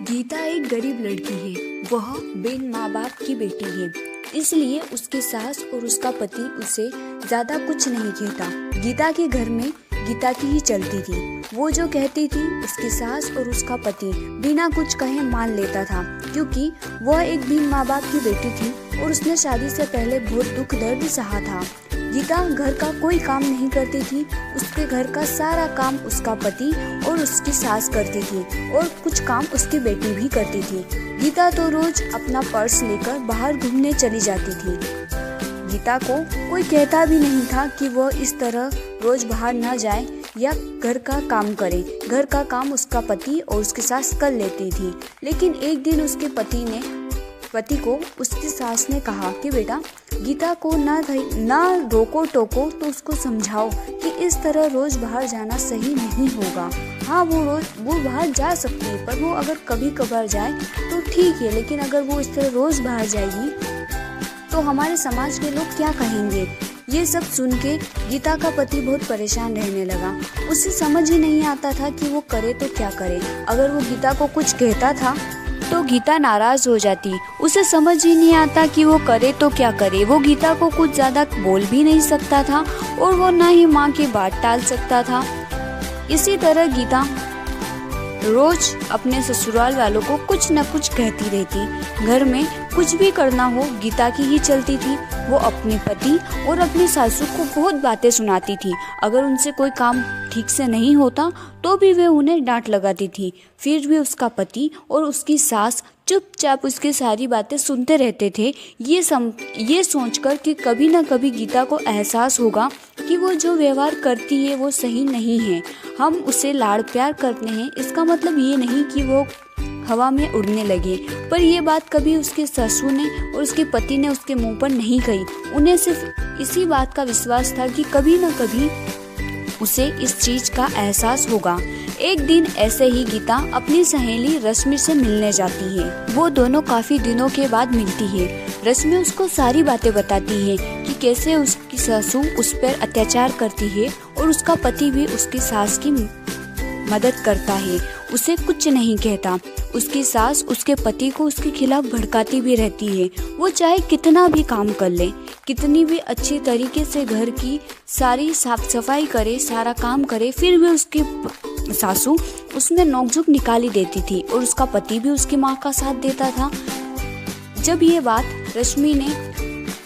गीता एक गरीब लड़की है। वह बिन माँ बाप की बेटी है, इसलिए उसकी सास और उसका पति उसे ज्यादा कुछ नहीं कहता। गीता के घर में गीता की ही चलती थी। वो जो कहती थी उसकी सास और उसका पति बिना कुछ कहे मान लेता था, क्योंकि वह एक बिन माँ बाप की बेटी थी और उसने शादी से पहले बहुत दुख दर्द सहा था। गीता घर का कोई काम नहीं करती थी। उसके घर का सारा काम उसका पति और उसकी सास करती थी और कुछ काम उसकी बेटी भी करती थी। गीता तो रोज अपना पर्स लेकर बाहर घूमने चली जाती थी। गीता को कोई कहता भी नहीं था कि वह इस तरह रोज बाहर न जाए या घर का काम करे। घर का काम उसका पति और उसकी सास कर लेती थी। लेकिन एक दिन उसके पति को उसकी सास ने कहा कि बेटा, गीता को ना रोको टोको, तो उसको समझाओ कि इस तरह रोज बाहर जाना सही नहीं होगा। हाँ, वो बाहर जा सकती है, पर वो अगर कभी कभार जाए तो ठीक है, लेकिन अगर वो इस तरह रोज बाहर जाएगी तो हमारे समाज के लोग क्या कहेंगे। ये सब सुन के गीता का पति बहुत परेशान रहने लगा। उसे समझ ही नहीं आता था कि वो करे तो क्या करे। अगर वो गीता को कुछ कहता था तो गीता नाराज हो जाती। उसे समझ ही नहीं आता कि वो करे तो क्या करे। वो गीता को कुछ ज्यादा बोल भी नहीं सकता था और वो ना ही माँ की बात टाल सकता था। इसी तरह गीता रोज अपने ससुराल वालों को कुछ न कुछ कहती रहती। घर में कुछ भी करना हो गीता की ही चलती थी। वो अपने पति और अपनी सासू को बहुत बातें सुनाती थी। अगर उनसे कोई काम ठीक से नहीं होता तो भी वे उन्हें डांट लगाती थी। फिर भी उसका पति और उसकी सास चुपचाप उसकी सारी बातें सुनते रहते थे, ये सोचकर कि कभी न कभी गीता को एहसास होगा कि वो जो व्यवहार करती है वो सही नहीं है। हम उसे लाड़ प्यार करते हैं, इसका मतलब ये नहीं कि वो हवा में उड़ने लगे। पर ये बात कभी उसके ससुर ने और उसके पति ने उसके मुंह पर नहीं कही। उन्हें सिर्फ इसी बात का विश्वास था कि कभी न कभी उसे इस चीज का एहसास होगा। एक दिन ऐसे ही गीता अपनी सहेली रश्मि से मिलने जाती है। वो दोनों काफी दिनों के बाद मिलती है। रश्मि उसको सारी बातें बताती है कि कैसे उसकी सासू उस पर अत्याचार करती है और उसका पति भी उसकी सास की मदद करता है, उसे कुछ नहीं कहता। उसकी सास उसके पति को उसके खिलाफ भड़काती भी रहती है। वो चाहे कितना भी काम कर ले, कितनी भी अच्छी तरीके से घर की सारी साफ सफाई करे, सारा काम करे, फिर भी उसकी सासू उसमें नोकझोंक निकाली देती थी और उसका पति भी उसकी माँ का साथ देता था। जब ये बात रश्मि ने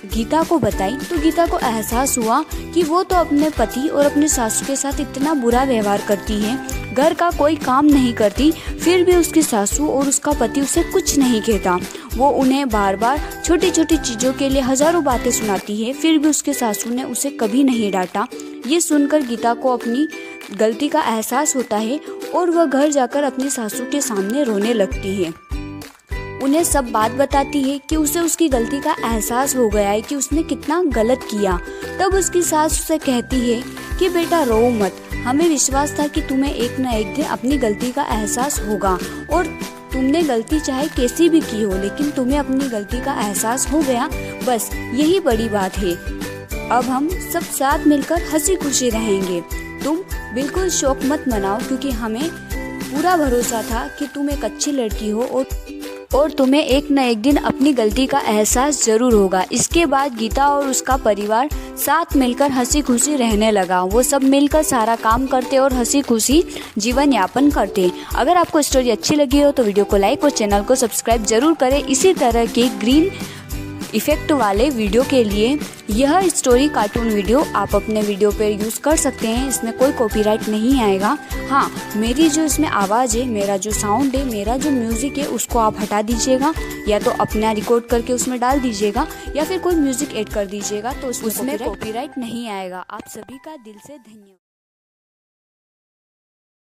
गीता को बताई तो गीता को एहसास हुआ कि वो तो अपने पति और अपने सासू के साथ इतना बुरा व्यवहार करती है, घर का कोई काम नहीं करती, फिर भी उसकी सासू और उसका पति उसे कुछ नहीं कहता। वो उन्हें बार बार छोटी छोटी चीज़ों के लिए हजारों बातें सुनाती है, फिर भी उसके सासू ने उसे कभी नहीं डांटा। ये सुनकर गीता को अपनी गलती का एहसास होता है और वह घर जाकर अपनी सासू के सामने रोने लगती है। उन्हें सब बात बताती है कि उसे उसकी गलती का एहसास हो गया है कि उसने कितना गलत किया। तब उसकी सास उसे कहती है कि बेटा रो मत, हमें विश्वास था कि तुम्हें एक न एक दिन अपनी गलती का एहसास होगा और तुमने गलती चाहे कैसी भी की हो, लेकिन तुम्हें अपनी गलती का एहसास हो गया, बस यही बड़ी बात है। अब हम सब साथ मिलकर हंसी खुशी रहेंगे। तुम बिल्कुल शौक मत मनाओ, क्योंकि हमें पूरा भरोसा था कि तुम एक अच्छी लड़की हो और तुम्हें एक न एक दिन अपनी गलती का एहसास जरूर होगा। इसके बाद गीता और उसका परिवार साथ मिलकर हंसी खुशी रहने लगा। वो सब मिलकर सारा काम करते और हंसी खुशी जीवन यापन करते। अगर आपको स्टोरी अच्छी लगी हो तो वीडियो को लाइक और चैनल को सब्सक्राइब जरूर करें। इसी तरह के ग्रीन इफेक्ट वाले वीडियो के लिए यह स्टोरी कार्टून वीडियो आप अपने वीडियो पर यूज़ कर सकते हैं। इसमें कोई कॉपीराइट नहीं आएगा। हाँ, मेरी जो इसमें आवाज़ है, मेरा जो साउंड है, मेरा जो म्यूज़िक है, उसको आप हटा दीजिएगा, या तो अपना रिकॉर्ड करके उसमें डाल दीजिएगा या फिर कोई म्यूज़िक ऐड कर दीजिएगा, तो उसमें कॉपीराइट नहीं आएगा। आप सभी का दिल से धन्यवाद।